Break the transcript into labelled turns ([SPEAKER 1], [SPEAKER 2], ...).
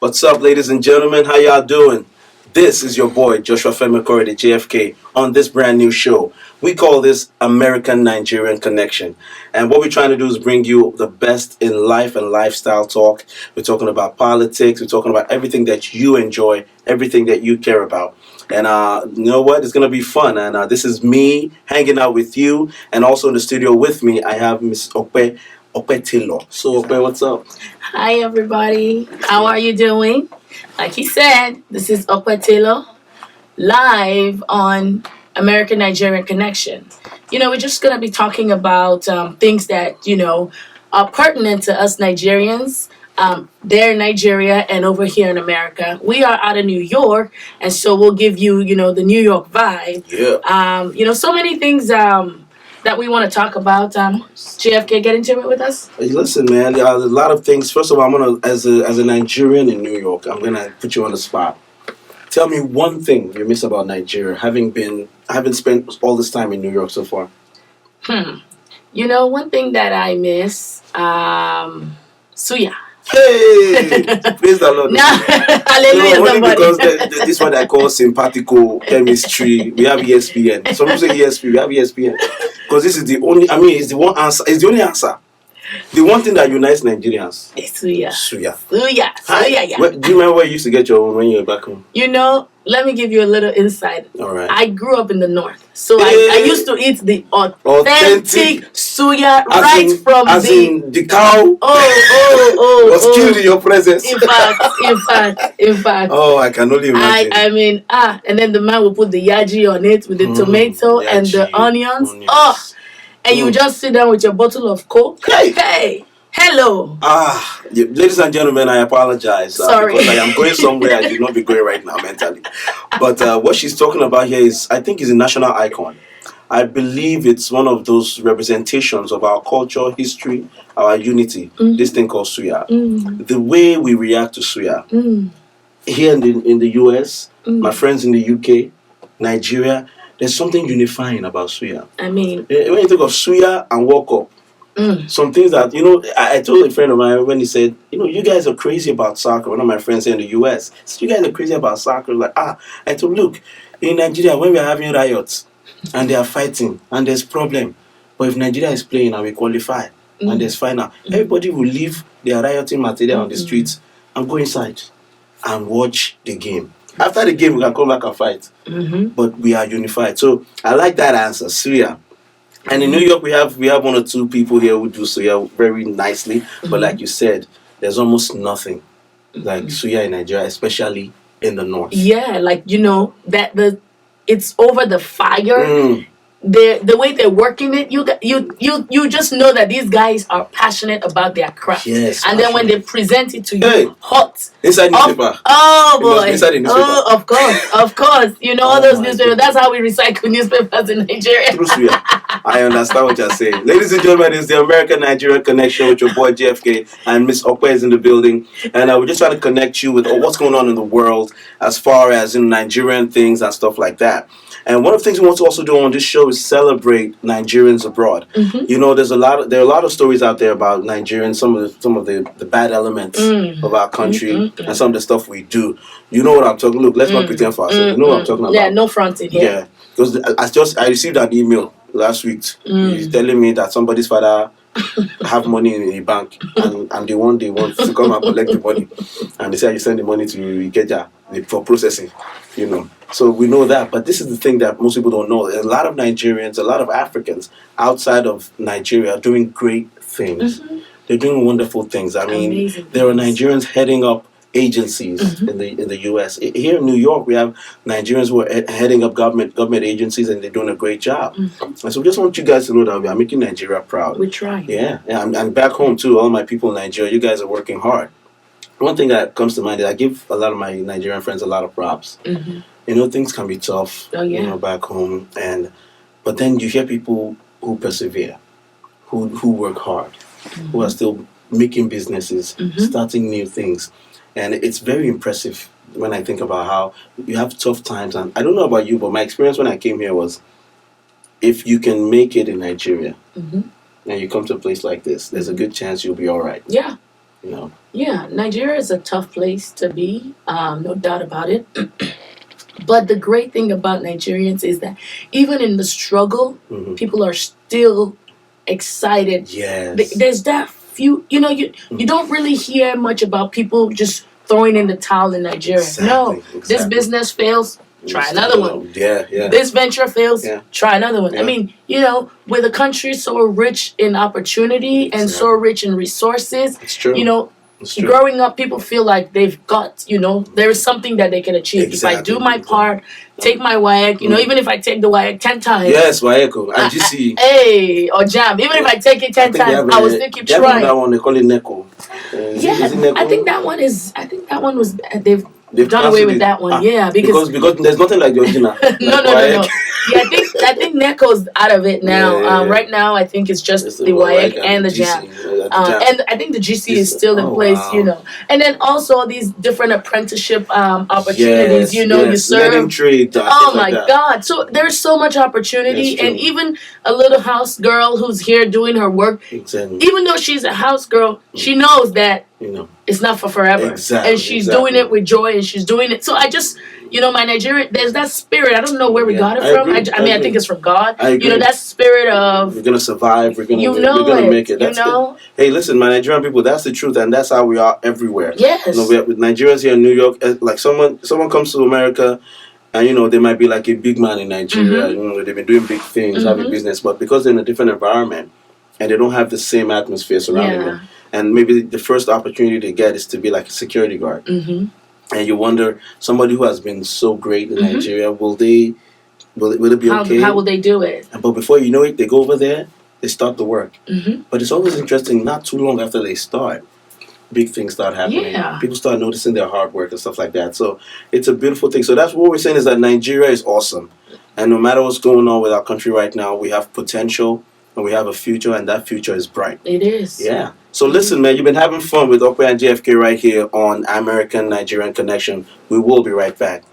[SPEAKER 1] What's up, ladies and gentlemen? How y'all doing? This is your boy Joshua Femekori, the JFK, on this brand new show. We call this American Nigerian Connection. And what we're trying to do is bring you the best in life and lifestyle talk. We're talking about politics. We're talking about everything that you enjoy, everything that you care about. And you know what? It's going to be fun. And this is me hanging out with you. And also in the studio with me, I have Miss Ope Taylor. So, Ope, what's up?
[SPEAKER 2] Hi, everybody. How are you doing? Like he said, this is Okwa Taylor live on American Nigerian Connection. We're just going to be talking about things that, are pertinent to us Nigerians. There in Nigeria and over here in America. We are out of New York, and so we'll give you, the New York vibe.
[SPEAKER 1] Yeah.
[SPEAKER 2] So many things that we want to talk about. JFK, get into it with us.
[SPEAKER 1] Hey, listen, man. A lot of things. First of all, I'm gonna, as a Nigerian in New York, I'm gonna put you on the spot. Tell me one thing you miss about Nigeria, having spent all this time in New York so far.
[SPEAKER 2] One thing that I miss, suya.
[SPEAKER 1] Hey, praise the Lord.
[SPEAKER 2] No, hallelujah,
[SPEAKER 1] only
[SPEAKER 2] somebody.
[SPEAKER 1] because this what I call sympathical chemistry. We have ESPN. Some people say ESP. We have ESPN because this is the only. I mean, it's the one answer. It's the only answer. The one thing that unites Nigerians.
[SPEAKER 2] It's suya.
[SPEAKER 1] Suya.
[SPEAKER 2] Suya. Suya, yeah.
[SPEAKER 1] Do you remember where you used to get your own when you were back home?
[SPEAKER 2] Let me give you a little insight.
[SPEAKER 1] All right.
[SPEAKER 2] I grew up in the north, so I used to eat the authentic suya from
[SPEAKER 1] the cow. Was killed in your presence.
[SPEAKER 2] In fact.
[SPEAKER 1] Oh, I can only imagine.
[SPEAKER 2] And then the man will put the yaji on it with the tomato and the onions. And you just sit down with your bottle of Coke. Hey. Hello.
[SPEAKER 1] Ladies and gentlemen, I apologize.
[SPEAKER 2] Sorry.
[SPEAKER 1] Because I am going somewhere I should not be going right now mentally. But what she's talking about here I think is a national icon. I believe it's one of those representations of our culture, history, our unity. Mm-hmm. This thing called suya. Mm-hmm. The way we react to suya. Mm-hmm. Here in the US, my friends in the UK, Nigeria, there's something unifying about suya.
[SPEAKER 2] I mean,
[SPEAKER 1] when you think of suya and walk up, some things that, I told a friend of mine when he said, you guys are crazy about soccer. One of my friends here in the US said, you guys are crazy about soccer. Like, I told him, look, in Nigeria, when we are having riots and they are fighting and there's problem, but if Nigeria is playing and we qualify and there's final, everybody will leave their rioting material on the streets and go inside and watch the game. After the game, we can come back and fight. But we are unified. So I like that answer, suya. And in New York, we have one or two people here who do suya very nicely. But like you said, there's almost nothing like suya in Nigeria, especially in the north.
[SPEAKER 2] Yeah, it's over the fire. The way they're working it, you just know that these guys are passionate about their craft.
[SPEAKER 1] Yes,
[SPEAKER 2] and then when they present it to you, hot
[SPEAKER 1] inside newspaper.
[SPEAKER 2] Oh boy!
[SPEAKER 1] Inside the newspaper.
[SPEAKER 2] Oh, of course. All those newspapers. That's how we recycle newspapers in Nigeria.
[SPEAKER 1] I understand what you're saying, ladies and gentlemen. It's the American Nigerian Connection with your boy JFK and Miss Okwe is in the building, and we're just trying to connect you with what's going on in the world as far as in Nigerian things and stuff like that. And one of the things we want to also do on this show is celebrate Nigerians abroad. There are a lot of stories out there about Nigerians, some of the bad elements of our country and some of the stuff we do. You know what I'm talking. Look, let's not pretend for ourselves. You know what I'm talking about.
[SPEAKER 2] Yeah, no fronting here.
[SPEAKER 1] Yeah, because I received an email last week. He's telling me that somebody's father have money in the bank and they want to come and collect the money, and they say you send the money to Ikeja for processing. So we know that, but this is the thing that most people don't know. There's a lot of Nigerians, a lot of Africans outside of Nigeria are doing great things. They're doing wonderful things. I mean, there are Nigerians heading up agencies in the US. Here in New York, we have Nigerians who are heading up government agencies, and they're doing a great job. And so we just want you guys to know that we are making Nigeria proud.
[SPEAKER 2] We try.
[SPEAKER 1] Yeah. And back home too, all my people in Nigeria, you guys are working hard. One thing that comes to mind is I give a lot of my Nigerian friends a lot of props. Things can be tough, back home, but then you hear people who persevere, who work hard, who are still making businesses, starting new things. And it's very impressive when I think about how you have tough times. And I don't know about you, but my experience when I came here was, if you can make it in Nigeria and you come to a place like this, there's a good chance you'll be all right.
[SPEAKER 2] Yeah.
[SPEAKER 1] You know.
[SPEAKER 2] Yeah, Nigeria is a tough place to be, no doubt about it. But the great thing about Nigerians is that even in the struggle, people are still excited.
[SPEAKER 1] Yes.
[SPEAKER 2] There's that few, you don't really hear much about people just throwing in the towel in Nigeria. No, this business fails, try another one.
[SPEAKER 1] Yeah.
[SPEAKER 2] This venture fails, try another one. I mean, with a country so rich in opportunity and so rich in resources,
[SPEAKER 1] it's true.
[SPEAKER 2] Growing up, people feel like they've got, there is something that they can achieve. Exactly. If I do my part, take my WAEC, even if I take the WAEC 10 times.
[SPEAKER 1] Yes, WAEC and GC.
[SPEAKER 2] Hey, or JAM. Even if I take it 10 times, I will still keep trying.
[SPEAKER 1] That one, they call it NECO.
[SPEAKER 2] I think that one was, they've done away with that one. Because
[SPEAKER 1] there's nothing like the original.
[SPEAKER 2] No. Yeah, I think NECO's out of it now. Right now, I think it's just the WAEC and the JAM. And I think the GC is still in place, And then also these different apprenticeship opportunities, you serve.
[SPEAKER 1] Trade,
[SPEAKER 2] oh my God. So there's so much opportunity. And even a little house girl who's here doing her work, even though she's a house girl, she knows that it's not for forever.
[SPEAKER 1] Exactly.
[SPEAKER 2] And she's doing it with joy, and she's doing it. So I just, my Nigerian, there's that spirit. I don't know where we got it from. I think it's from God. That spirit of...
[SPEAKER 1] We're going to survive. We're going to make it. That's good. Hey, listen, my Nigerian people, that's the truth, and that's how we are everywhere.
[SPEAKER 2] Yes.
[SPEAKER 1] With Nigerians here in New York, like someone comes to America, and, they might be like a big man in Nigeria. They've been doing big things, having business, but because they're in a different environment, and they don't have the same atmosphere surrounding them, and maybe the first opportunity they get is to be like a security guard. And you wonder, somebody who has been so great in Nigeria, will it be okay?
[SPEAKER 2] How will they do it?
[SPEAKER 1] But before you know it, they go over there, they start the work. But it's always interesting, not too long after they start, big things start happening. People start noticing their hard work and stuff like that. So it's a beautiful thing. So that's what we're saying, is that Nigeria is awesome. And no matter what's going on with our country right now, we have potential and we have a future, and that future is bright.
[SPEAKER 2] It is.
[SPEAKER 1] Yeah. So listen, man, you've been having fun with Okwe and JFK right here on American Nigerian Connection. We will be right back.